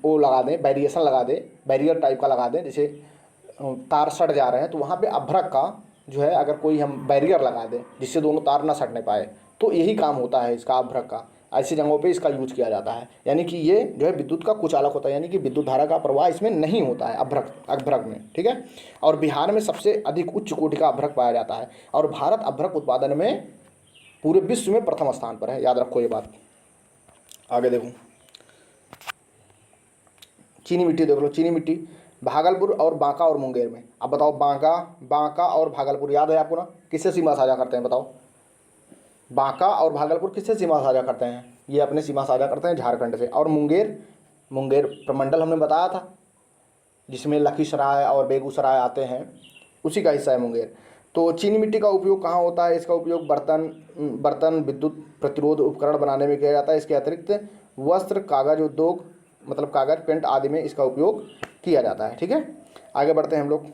वो लगा दें, बैरिएशन लगा दें, बैरियर टाइप का लगा दें, जैसे तार सट जा रहे हैं, तो वहाँ पे अभ्रक का जो है अगर कोई हम बैरियर लगा दें जिससे दोनों तार ना सटने पाए, तो यही काम होता है इसका, अभ्रक का। ऐसी जगहों पे इसका यूज किया जाता है। यानी कि ये जो है विद्युत का कुचालक होता है, यानी कि विद्युत धारा का प्रवाह इसमें नहीं होता है अभ्रक में, ठीक है। और बिहार में सबसे अधिक उच्च कोटि का अभ्रक पाया जाता है। और भारत अभ्रक उत्पादन में पूरे विश्व में प्रथम स्थान पर है, याद रखो ये बात। आगे देखो, चीनी मिट्टी देख लो, चीनी मिट्टी भागलपुर और बांका और मुंगेर में। अब बताओ, बांका और भागलपुर याद है आपको ना, किससे सीमा साझा करते हैं, बताओ। बांका और भागलपुर किससे सीमा साझा करते हैं, ये अपने सीमा साझा करते हैं झारखंड से। और मुंगेर प्रमंडल हमने बताया था, जिसमें लखीसराय और बेगूसराय आते हैं, उसी का हिस्सा है मुंगेर। तो चीनी मिट्टी का उपयोग कहाँ होता है, इसका उपयोग बर्तन विद्युत प्रतिरोध उपकरण बनाने में किया जाता है। इसके अतिरिक्त वस्त्र, कागज उद्योग, मतलब कागज, पेंट आदि में इसका उपयोग किया जाता है, ठीक है। आगे बढ़ते हैं हम लोग।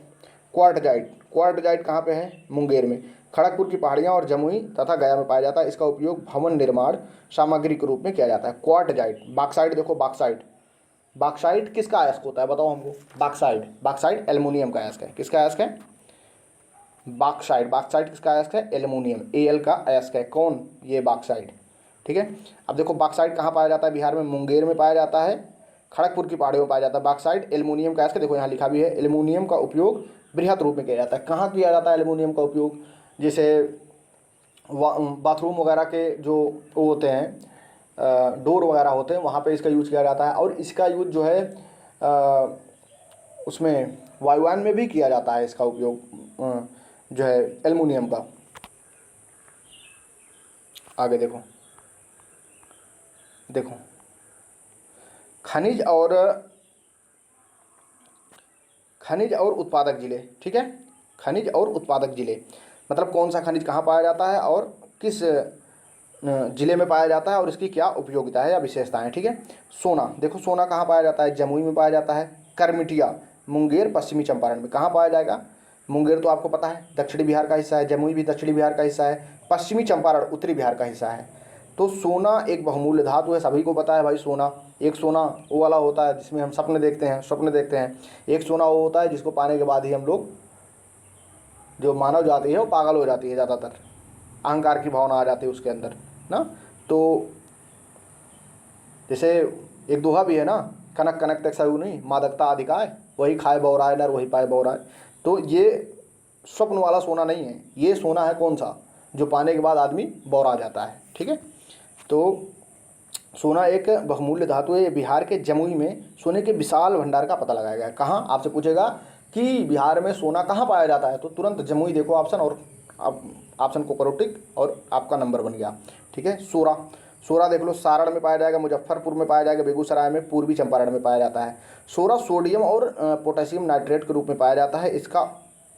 क्वार्टजाइट कहाँ पे है, मुंगेर में। खड़गपुर की पहाड़ियाँ और जमुई तथा गया में पाया जाता है। इसका उपयोग भवन निर्माण सामग्री के रूप में किया जाता है। क्वार्टजाइट। बॉक्साइट देखो, बॉक्साइट किसका अयस्क होता है, बताओ हमको। बॉक्साइट एल्युमिनियम का अयस्क है। किसका अयस्क है, बॉक्साइट किसका अयस्क है, एल्युमिनियम, Al का अयस्क है। कौन, ये बॉक्साइट, ठीक है। अब देखो बॉक्साइट कहाँ पाया जाता है, बिहार में मुंगेर में पाया जाता है, खड़गपुर की पहाड़ियों में पाया जाता है। बॉक्साइट एल्युमिनियम का अयस्क, देखो यहाँ लिखा भी है। एल्युमिनियम का उपयोग बृहत रूप में किया जाता है। कहाँ किया जाता है एल्युमिनियम का उपयोग, जैसे बाथरूम वगैरह के जो वो होते हैं, डोर वगैरह होते हैं, वहाँ पे इसका यूज़ किया जाता है। और इसका यूज़ जो है उसमें वायुयान में भी किया जाता है, इसका उपयोग जो है एल्युमिनियम का। आगे देखो खनिज और उत्पादक जिले, ठीक है। खनिज और उत्पादक जिले मतलब कौन सा खनिज कहाँ पाया जाता है और किस जिले में पाया जाता है और इसकी क्या उपयोगिता है या विशेषताएं, ठीक है। सोना देखो, सोना कहाँ पाया जाता है, जमुई में पाया जाता है। करमिटिया मुंगेर पश्चिमी चंपारण में। कहाँ पाया जाएगा, मुंगेर तो आपको पता है दक्षिणी बिहार का हिस्सा है, जमुई भी दक्षिणी बिहार का हिस्सा है, पश्चिमी चंपारण उत्तरी बिहार का हिस्सा है। तो सोना एक बहुमूल्य धातु है, सभी को पता है भाई। एक सोना वो वाला होता है जिसमें हम स्वप्न देखते हैं। एक सोना वो होता है जिसको पाने के बाद ही हम लोग, जो मानव जाति है वो पागल हो जाती है, ज़्यादातर अहंकार की भावना आ जाती है उसके अंदर ना। तो जैसे एक दोहा भी है ना, कनक कनक तक सयू नहीं मादकता अधिकाय, वही खाए बौराए नर वही पाए बौराए। तो ये स्वप्न वाला सोना नहीं है, ये सोना है कौन सा, जो पाने के बाद आदमी बौरा जाता है, ठीक है। तो सोना एक बहुमूल्य धातु है। बिहार के जमुई में सोने के विशाल भंडार का पता लगाया गया है। कहाँ, आपसे पूछेगा कि बिहार में सोना कहाँ पाया जाता है, तो तुरंत जमुई देखो ऑप्शन, और आप ऑप्शन को करो टिक और आपका नंबर बन गया, ठीक है। सोरा देख लो, सारण में पाया जाएगा, मुजफ्फरपुर में पाया जाएगा, बेगूसराय में, पूर्वी चंपारण में पाया जाता है। सोरा सोडियम और पोटेशियम नाइट्रेट के रूप में पाया जाता है। इसका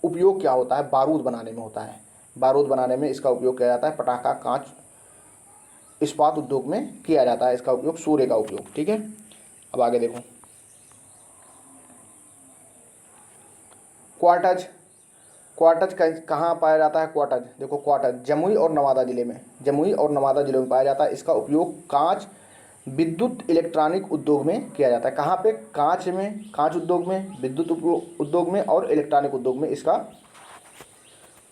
उपयोग क्या होता है, बारूद बनाने में होता है। बारूद बनाने में इसका उपयोग किया जाता है। पटाखा, कांच, इस्पात उद्योग में किया जाता है इसका उपयोग, सूर्य का उपयोग, ठीक है। अब आगे देखो, क्वार्टज कहाँ पाया जाता है। क्वार्टज देखो, क्वार्टज जमुई और नवादा जिले में पाया जाता है। इसका उपयोग कांच, विद्युत इलेक्ट्रॉनिक उद्योग में किया जाता है। कहाँ पे, कांच उद्योग में, विद्युत उद्योग में और इलेक्ट्रॉनिक उद्योग में इसका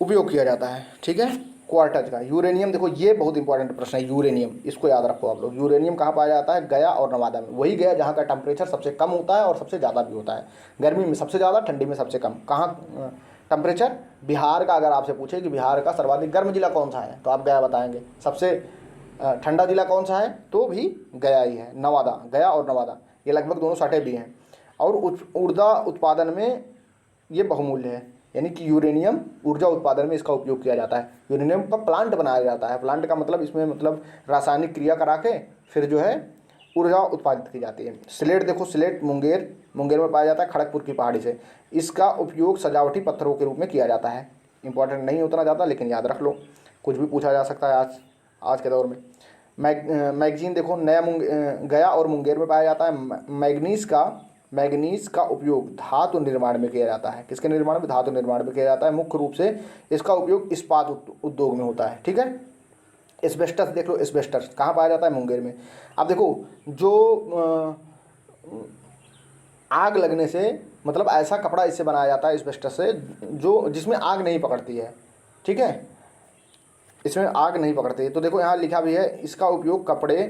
उपयोग किया जाता है, ठीक है, क्वार्टज का। यूरेनियम, देखो ये बहुत इंपॉर्टेंट प्रश्न है, यूरेनियम, इसको याद रखो आप लोग। यूरेनियम कहाँ पाया जाता है? गया और नवादा में। वही गया जहाँ का टेम्परेचर सबसे कम होता है और सबसे ज़्यादा भी होता है। गर्मी में सबसे ज़्यादा, ठंडी में सबसे कम। कहाँ टेम्परेचर? बिहार का अगर आपसे पूछे कि बिहार का सर्वाधिक गर्म जिला कौन सा है, तो आप गया बताएंगे। सबसे ठंडा जिला कौन सा है, तो भी गया ही है, नवादा। गया और नवादा ये लगभग दोनों सटे भी हैं। और ऊर्जा उत्पादन में ये बहुमूल्य है, यानी कि यूरेनियम ऊर्जा उत्पादन में इसका उपयोग किया जाता है। यूरेनियम का प्लांट बनाया जाता है। प्लांट का मतलब इसमें मतलब रासायनिक क्रिया करा के फिर जो है ऊर्जा उत्पादित की जाती है। स्लेट, देखो स्लेट मुंगेर में पाया जाता है, खड़गपुर की पहाड़ी से। इसका उपयोग सजावटी पत्थरों के रूप में किया जाता है। इंपॉर्टेंट नहीं उतना ज़्यादा, लेकिन याद रख लो, कुछ भी पूछा जा सकता है आज के दौर में। मैगजीन देखो, गया और मुंगेर में पाया जाता है। मैग्नीज का उपयोग धातु निर्माण में किया जाता है। किसके निर्माण में? धातु निर्माण में किया जाता है। मुख्य रूप से इसका उपयोग इस्पात उद्योग में होता है, ठीक है। एस्बेस्टस देख लो, एस्बेस्टस कहाँ पाया जाता है? मुंगेर में। अब देखो, जो आग लगने से मतलब ऐसा कपड़ा इससे बनाया जाता है एस्बेस्टस से जो जिसमें आग नहीं पकड़ती है, ठीक है, इसमें आग नहीं पकड़ती है। तो देखो यहाँ लिखा भी है, इसका उपयोग कपड़े,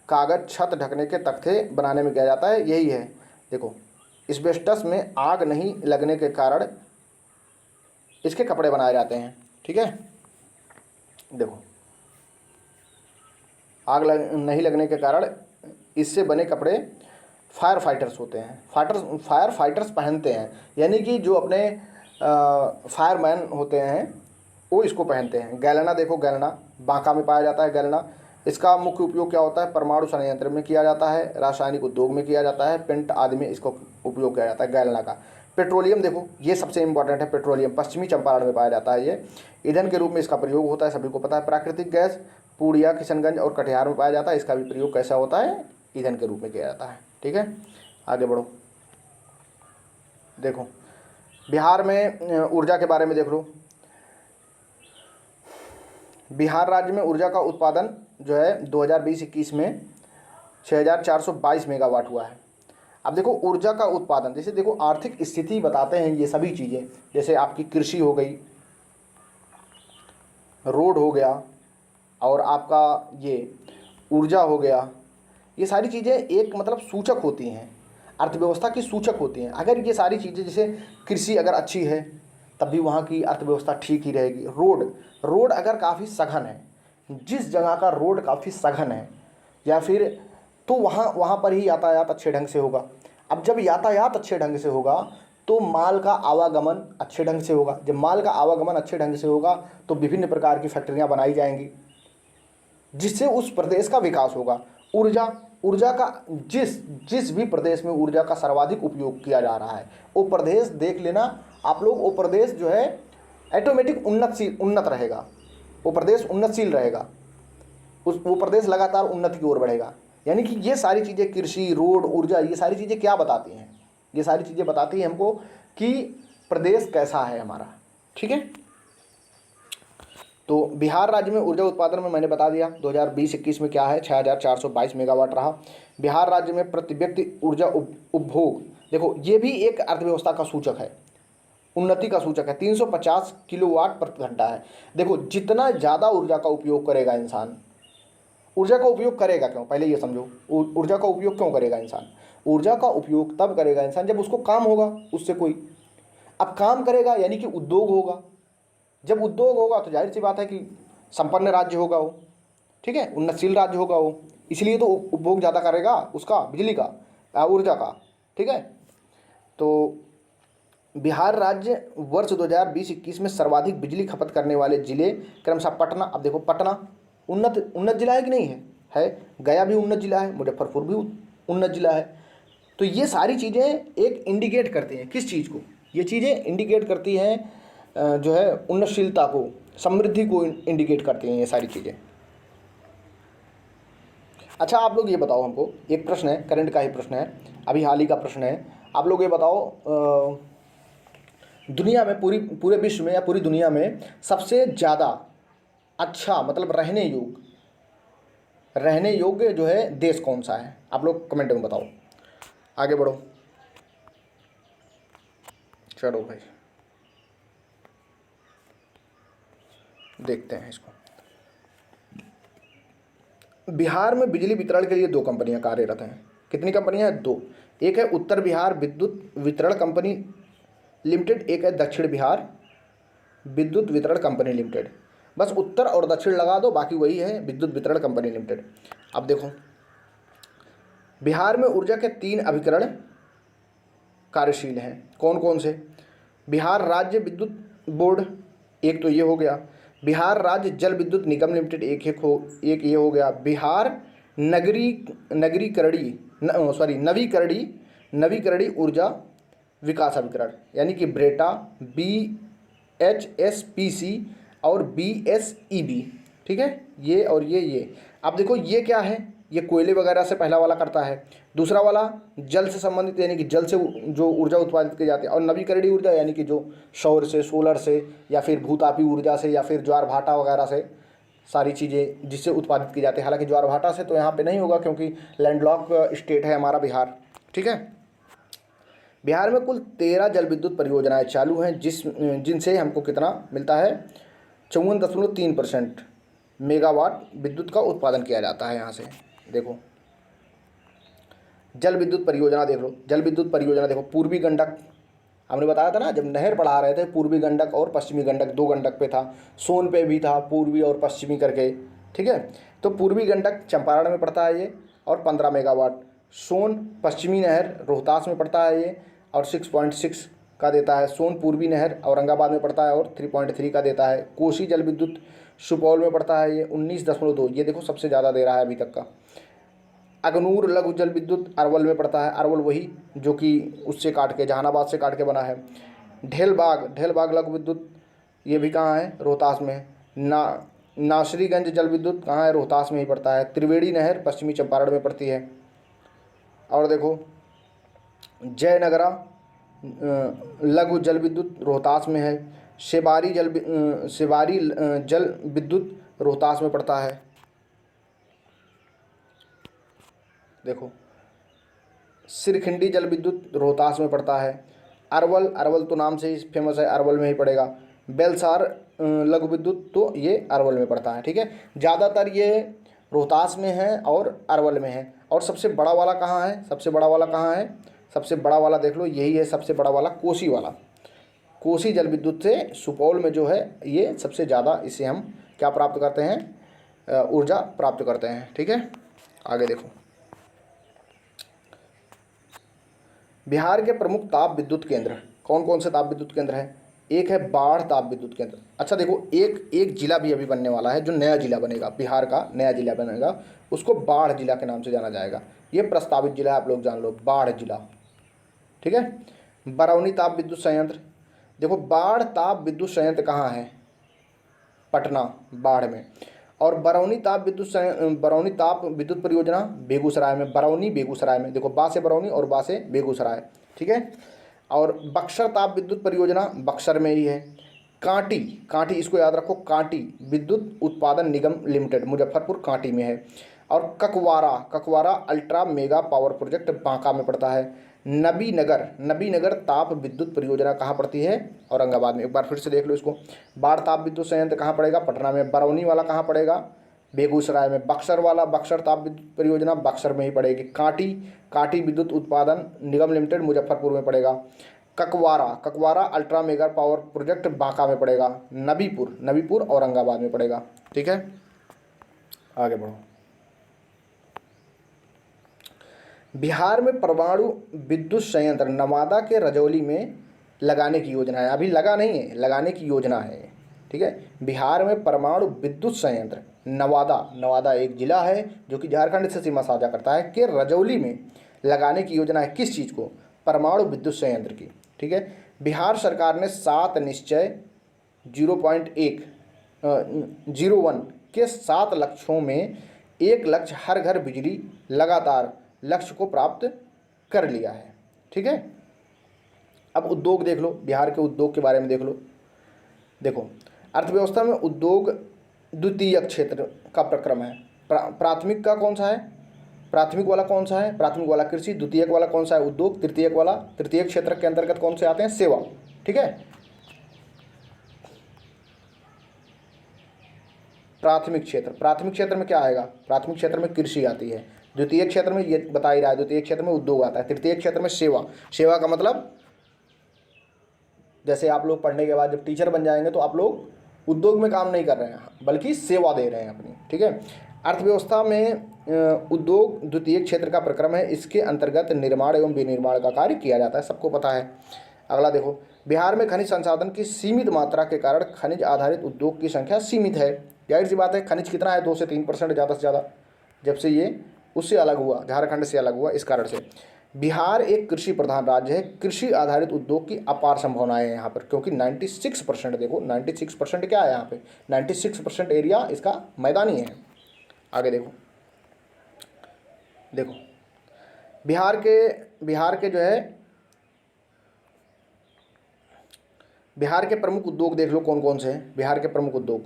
कागज, छत ढकने के तख्ते बनाने में किया जाता है। यही है, देखो एस्बेस्टस में आग नहीं लगने के कारण इसके कपड़े बनाए जाते हैं, ठीक है। देखो नहीं लगने के कारण इससे बने कपड़े फायर फाइटर्स होते हैं, फायर फाइटर्स पहनते हैं, यानी कि जो अपने फायरमैन होते हैं वो इसको पहनते हैं। गैलना देखो, गैलना बांका में पाया जाता है। गैलना, इसका मुख्य उपयोग क्या होता है? परमाणु संयंत्र में किया जाता है, रासायनिक उद्योग में किया जाता है, पेंट आदि में इसको उपयोग किया जाता है गैलना का। पेट्रोलियम देखो, ये सबसे इंपॉर्टेंट है। पेट्रोलियम पश्चिमी चंपारण में पाया जाता है। ये ईंधन के रूप में इसका प्रयोग होता है, सभी को पता है। प्राकृतिक गैस पूर्णिया, किशनगंज और कटिहार में पाया जाता है। इसका भी प्रयोग कैसा होता है? ईंधन के रूप में किया जाता है, ठीक है। आगे बढ़ो, देखो बिहार में ऊर्जा के बारे में देख लो। बिहार राज्य में ऊर्जा का उत्पादन जो है 2020-21 में 6422 मेगावाट हुआ है। अब देखो ऊर्जा का उत्पादन, जैसे देखो आर्थिक स्थिति बताते हैं ये सभी चीज़ें, जैसे आपकी कृषि हो गई, रोड हो गया, और आपका ये ऊर्जा हो गया। ये सारी चीज़ें एक मतलब सूचक होती हैं, अर्थव्यवस्था की सूचक होती हैं। अगर ये सारी चीज़ें, जैसे कृषि अगर अच्छी है तब भी वहाँ की अर्थव्यवस्था ठीक ही रहेगी। रोड अगर काफ़ी सघन है, जिस जगह का रोड काफ़ी सघन है या फिर, तो वहाँ पर ही यातायात अच्छे ढंग से होगा। अब जब यातायात अच्छे ढंग से होगा तो माल का आवागमन अच्छे ढंग से होगा। जब माल का आवागमन अच्छे ढंग से होगा तो विभिन्न प्रकार की फैक्ट्रियाँ बनाई जाएंगी, जिससे उस प्रदेश का विकास होगा। ऊर्जा का जिस भी प्रदेश में ऊर्जा का सर्वाधिक उपयोग किया जा रहा है, वो प्रदेश देख लेना आप लोग, वो प्रदेश जो है ऑटोमेटिक उन्नत रहेगा, वो प्रदेश उन्नतशील रहेगा, वो प्रदेश लगातार उन्नति की ओर बढ़ेगा। यानी कि ये सारी चीज़ें, कृषि, रोड, ऊर्जा, ये सारी चीज़ें क्या बताती हैं? ये सारी चीज़ें बताती हैं हमको कि प्रदेश कैसा है हमारा, ठीक है। तो बिहार राज्य में ऊर्जा उत्पादन में मैंने बता दिया 2020-21 में क्या है, 6422 मेगावाट रहा। बिहार राज्य में प्रति व्यक्ति ऊर्जा उपभोग, देखो ये भी एक अर्थव्यवस्था का सूचक है, उन्नति का सूचक है। 350 किलोवाट प्रति घंटा है। देखो जितना ज़्यादा ऊर्जा का उपयोग करेगा इंसान, ऊर्जा का उपयोग करेगा क्यों, पहले ये समझो, ऊर्जा का उपयोग क्यों करेगा इंसान? ऊर्जा का उपयोग तब करेगा इंसान जब उसको काम होगा उससे कोई। अब काम करेगा यानी कि उद्योग होगा, जब उद्योग होगा तो जाहिर सी बात है कि संपन्न राज्य होगा वो, ठीक है, उन्नतशील राज्य होगा वो, इसलिए तो उपभोग ज़्यादा करेगा उसका, बिजली का, ऊर्जा का, ठीक है। तो बिहार राज्य वर्ष 2020-21 में सर्वाधिक बिजली खपत करने वाले जिले क्रमशः पटना, अब देखो पटना उन्नत जिला है कि नहीं है, गया भी उन्नत जिला है, मुजफ्फरपुर भी उन्नत जिला है। तो ये सारी चीज़ें एक इंडिकेट करती हैं किस चीज़ को, ये चीज़ें इंडिकेट करती हैं जो है उन्नतशीलता को, समृद्धि को इंडिकेट करती हैं ये सारी चीज़ें। अच्छा आप लोग ये बताओ, हमको एक प्रश्न है, करंट का ही प्रश्न है, अभी हाल ही का प्रश्न है। आप लोग ये बताओ, दुनिया में पूरे विश्व में या पूरी दुनिया में सबसे ज़्यादा अच्छा मतलब रहने योग्य जो है देश कौन सा है? आप लोग कमेंट में बताओ। आगे बढ़ो, चलो भाई। देखते हैं इसको। बिहार में बिजली वितरण के लिए 2 कंपनियां कार्यरत हैं। कितनी कंपनियां हैं? 2। एक है उत्तर बिहार विद्युत वितरण कंपनी लिमिटेड, एक है दक्षिण बिहार विद्युत वितरण कंपनी लिमिटेड। बस उत्तर और दक्षिण लगा दो, बाकी वही है, विद्युत वितरण कंपनी लिमिटेड। अब देखो, बिहार में ऊर्जा के 3 अभिकरण कार्यशील हैं। कौन कौन से? बिहार राज्य विद्युत बोर्ड, एक तो ये हो गया। बिहार राज्य जल विद्युत निगम लिमिटेड, एक ये हो गया। बिहार नवीकरणीय ऊर्जा विकास अभिकरण, यानी कि ब्रेटा, BHSPC और BSEB। ठीक है, ये और ये। अब देखो ये क्या है, ये कोयले वगैरह से पहला वाला करता है। दूसरा वाला जल से संबंधित, यानी कि जल से जो ऊर्जा उत्पादित की जाती है। और नवीकरणीय ऊर्जा यानी कि जो सौर से, सोलर से, या फिर भूतापी ऊर्जा से, या फिर ज्वार भाटा वगैरह से, सारी चीज़ें जिससे उत्पादित की जाती है। हालांकि ज्वार भाटा से तो यहाँ पे नहीं होगा क्योंकि लैंडलॉक स्टेट है हमारा बिहार। ठीक है, बिहार में कुल 13 जल विद्युत परियोजनाएँ चालू हैं, जिनसे हमको कितना मिलता है? 54.3% मेगावाट विद्युत का उत्पादन किया जाता है यहाँ से। देखो जल विद्युत परियोजना देख लो, जल विद्युत परियोजना देखो। पूर्वी गंडक, हमने बताया था ना जब नहर पढ़ा रहे थे, पूर्वी गंडक और पश्चिमी गंडक, 2 गंडक पे था। सोन पे भी था, पूर्वी और पश्चिमी करके। ठीक है, तो पूर्वी गंडक चंपारण में पड़ता है ये, और 15 मेगावाट। सोन पश्चिमी नहर रोहतास में पड़ता है ये, और 6.6 का देता है। सोन पूर्वी नहर औरंगाबाद में पड़ता है और 3.3 का देता है। कोसी जल विद्युत सुपौल में पड़ता है ये, 19.2। ये देखो सबसे ज़्यादा दे रहा है अभी तक का। अगनूर लघु जल विद्युत अरवल में पड़ता है, अरवल वही जो कि उससे काट के, जहानाबाद से काट के बना है। ढेलबाग लघु विद्युत, ये भी कहाँ है? रोहतास में। नासरीगंज जल विद्युत कहाँ है? रोहतास में ही पड़ता है। त्रिवेणी नहर पश्चिमी चंपारण में पड़ती है। और देखो जयनगरा लघु जल विद्युत रोहतास में है। शेवारी जल विद्युत रोहतास में पड़ता है। देखो सिरखिंडी जल विद्युत रोहतास में पड़ता है। अरवल तो नाम से ही फेमस है, अरवल में ही पड़ेगा। बेलसार लघु विद्युत, तो ये अरवल में पड़ता है। ठीक है, ज़्यादातर ये रोहतास में है और अरवल में है। और सबसे बड़ा वाला कहाँ है? सबसे बड़ा वाला देख लो, यही है सबसे बड़ा वाला, कोसी वाला। कोसी जल विद्युत से सुपौल में जो है, ये सबसे ज़्यादा, इससे हम क्या प्राप्त करते हैं? ऊर्जा प्राप्त करते हैं। ठीक है, आगे देखो। बिहार के प्रमुख ताप विद्युत केंद्र कौन कौन से ताप विद्युत केंद्र हैं? एक है बाढ़ ताप विद्युत केंद्र। अच्छा देखो, एक जिला भी अभी बनने वाला है, जो नया जिला बनेगा, बिहार का नया जिला बनेगा, उसको बाढ़ जिला के नाम से जाना जाएगा। ये प्रस्तावित जिला है, आप लोग जान लो, बाढ़ जिला। ठीक है, बरौनी ताप विद्युत संयंत्र। देखो बाढ़ ताप विद्युत संयंत्र कहाँ है? पटना, बाढ़ में। और बरौनी ताप विद्युत परियोजना बेगूसराय में। बरौनी बेगूसराय में, देखो बा से बरौनी और बा से बेगूसराय। ठीक है, और बक्सर ताप विद्युत परियोजना बक्सर में ही है। कांटी इसको याद रखो, कांटी विद्युत उत्पादन निगम लिमिटेड मुजफ्फरपुर कांटी में है। और Kakwara ultra mega power project Banka में पड़ता है। नबीनगर ताप विद्युत परियोजना कहाँ पड़ती है? औरंगाबाद में। एक बार फिर से देख लो इसको। बाढ़ ताप विद्युत संयंत्र कहाँ पड़ेगा? पटना में। बरौनी वाला कहाँ पड़ेगा? बेगूसराय में। बक्सर ताप विद्युत परियोजना बक्सर में ही पड़ेगी। कांटी विद्युत उत्पादन निगम लिमिटेड मुजफ्फरपुर में पड़ेगा। Kakwara ultra mega power project Banka में पड़ेगा। नबीपुर औरंगाबाद में पड़ेगा। ठीक है, आगे बढ़ो। बिहार में परमाणु विद्युत संयंत्र नवादा के रजौली में लगाने की योजना है। अभी लगा नहीं है, लगाने की योजना है। ठीक है, बिहार में परमाणु विद्युत संयंत्र नवादा एक जिला है जो कि झारखंड से सीमा साझा करता है, के रजौली में लगाने की योजना है। किस चीज़ को? परमाणु विद्युत संयंत्र की। ठीक है, बिहार सरकार ने 7 निश्चय 0.101 के 7 लक्ष्यों में 1 लक्ष्य हर घर बिजली लगातार लक्ष्य को प्राप्त कर लिया है। ठीक है, अब उद्योग देख लो, बिहार के उद्योग के बारे में देख लो। देखो अर्थव्यवस्था में उद्योग द्वितीयक क्षेत्र का प्रक्रम है। प्राथमिक का कौन सा है? प्राथमिक वाला कौन सा है? प्राथमिक वाला कृषि। द्वितीयक वाला कौन सा है? उद्योग। तृतीयक क्षेत्र के अंतर्गत कौन से आते हैं? सेवा। ठीक है, प्राथमिक क्षेत्र में क्या आएगा? प्राथमिक क्षेत्र में कृषि आती है। द्वितीय क्षेत्र में ये बता ही रहा है, द्वितीय क्षेत्र में उद्योग आता है। तृतीय क्षेत्र में सेवा का मतलब जैसे आप लोग पढ़ने के बाद जब टीचर बन जाएंगे तो आप लोग उद्योग में काम नहीं कर रहे हैं बल्कि सेवा दे रहे हैं अपनी, ठीक है। अर्थव्यवस्था में उद्योग द्वितीय क्षेत्र का प्रक्रम है। इसके अंतर्गत निर्माण एवं विनिर्माण का कार्य किया जाता है, सबको पता है। अगला देखो, बिहार में खनिज संसाधन की सीमित मात्रा के कारण खनिज आधारित उद्योग की संख्या सीमित है। जाहिर सी बात है, खनिज कितना है? 2 से 3% ज़्यादा से ज़्यादा, जब से ये उससे अलग हुआ, झारखंड से अलग हुआ, इस कारण से। बिहार एक कृषि प्रधान राज्य है। कृषि आधारित उद्योग की अपार संभावनाएं हैं यहाँ पर, क्योंकि 96% देखो 96% क्या है यहाँ पे? 96% एरिया इसका मैदानी है। आगे देखो बिहार के जो है बिहार के प्रमुख उद्योग देख लो कौन कौन से हैं। बिहार के प्रमुख उद्योग,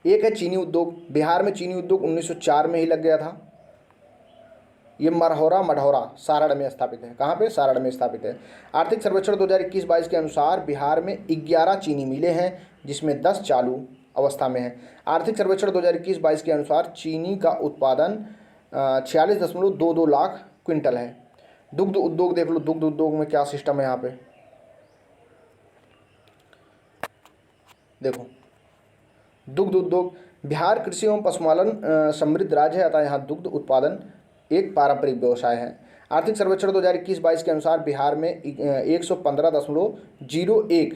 एक है चीनी उद्योग। बिहार में चीनी उद्योग 1904 में ही लग गया था। ये मढ़ौरा सारण में स्थापित है। कहाँ पे? सारण में स्थापित है। आर्थिक सर्वेक्षण 2021-22 के अनुसार बिहार में 11 चीनी मिलें हैं, जिसमें 10 चालू अवस्था में है। आर्थिक सर्वेक्षण 2021-22 के अनुसार चीनी का उत्पादन 46.22 लाख क्विंटल है। दुग्ध उद्योग देख लो, दुग्ध उद्योग में क्या सिस्टम है यहाँ पे? देखो, दुग्ध उद्योग, बिहार कृषि एवं पशुपालन समृद्ध राज्य है, अतः यहाँ दुग्ध उत्पादन एक पारंपरिक व्यवसाय है। आर्थिक सर्वेक्षण 2021-22 के अनुसार बिहार में 115.01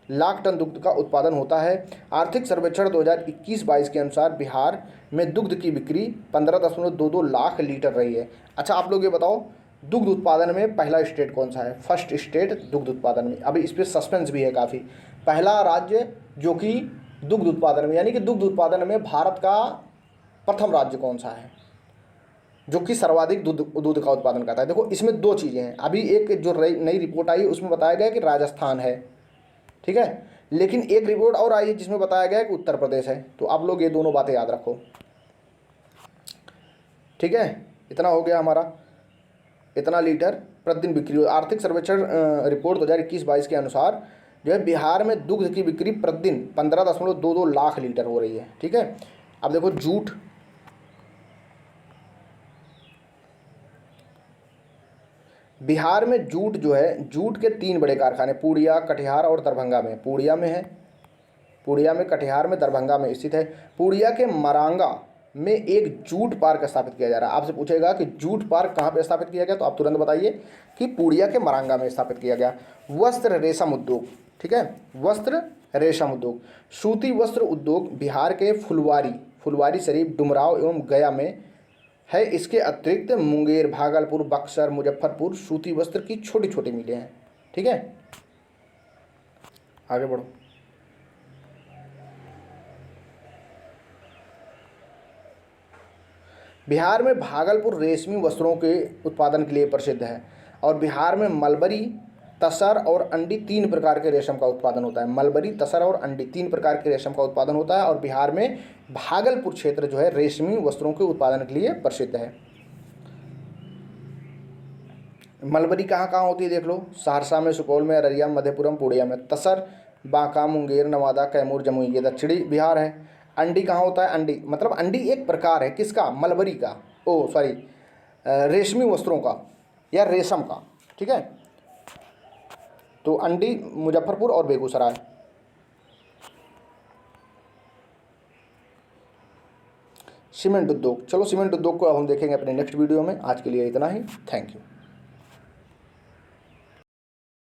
लाख टन दुग्ध का उत्पादन होता है। आर्थिक सर्वेक्षण 2021-22 के अनुसार बिहार में दुग्ध की बिक्री 15.22 लाख लीटर रही है। अच्छा, आप लोग ये बताओ, दुग्ध उत्पादन में पहला स्टेट कौन सा है? फर्स्ट स्टेट दुग्ध उत्पादन में, अभी इस पर सस्पेंस भी है काफ़ी। पहला राज्य जो कि दुग्ध उत्पादन में, यानी कि दुग्ध उत्पादन में भारत का प्रथम राज्य कौन सा है जो कि सर्वाधिक दूध का उत्पादन करता है? देखो, इसमें 2 चीज़ें हैं। अभी एक जो नई रिपोर्ट आई उसमें बताया गया कि राजस्थान है, ठीक है, लेकिन एक रिपोर्ट और आई है जिसमें बताया गया कि उत्तर प्रदेश है। तो आप लोग ये दोनों बातें याद रखो, ठीक है। इतना हो गया हमारा, इतना लीटर प्रतिदिन बिक्री। आर्थिक सर्वेक्षण रिपोर्ट 2021-22 के अनुसार जो है बिहार में दुग्ध की बिक्री प्रतिदिन 15.22 लाख लीटर हो रही है, ठीक है। अब देखो जूट, बिहार में जूट जो है, जूट के 3 बड़े कारखाने पूर्णिया, कटिहार और दरभंगा में। पूर्णिया में है, पूर्णिया में, कटिहार में, दरभंगा में स्थित है। पूर्णिया के मरांगा में एक जूट पार्क स्थापित किया जा रहा है। आपसे पूछेगा कि जूट पार्क कहाँ पे स्थापित किया गया, तो आप तुरंत बताइए कि पूर्णिया के मरांगा में स्थापित किया गया। वस्त्र रेशम उद्योग, ठीक है, वस्त्र रेशम उद्योग, सूती वस्त्र उद्योग बिहार के फुलवारी शरीफ, डुमराव एवं गया में है। इसके अतिरिक्त मुंगेर, भागलपुर, बक्सर, मुजफ्फरपुर सूती वस्त्र की छोटी छोटी मिलें हैं, ठीक है। आगे बढ़ो। बिहार में भागलपुर रेशमी वस्त्रों के उत्पादन के लिए प्रसिद्ध है और बिहार में मलबरी, तसर और अंडी 3 प्रकार के रेशम का उत्पादन होता है। मलबरी, तसर और अंडी 3 प्रकार के रेशम का उत्पादन होता है और बिहार में भागलपुर क्षेत्र जो है रेशमी वस्त्रों के उत्पादन के लिए प्रसिद्ध है। मलबरी कहाँ कहाँ होती है देख लो, सहरसा में, सुपौल में, अररिया, मधेपुरम, पूर्णिया में। तसर बांका, मुंगेर, नवादा, कैमूर, जमुई, ये दक्षिणी बिहार है। अंडी कहाँ होता है? अंडी मतलब अंडी एक प्रकार है किसका? मलबरी का, रेशमी वस्त्रों का या रेशम का, ठीक है। तो अंडी मुजफ्फरपुर और बेगूसराय। सीमेंट उद्योग, चलो सीमेंट उद्योग को अब हम देखेंगे अपने नेक्स्ट वीडियो में। आज के लिए इतना ही, थैंक यू।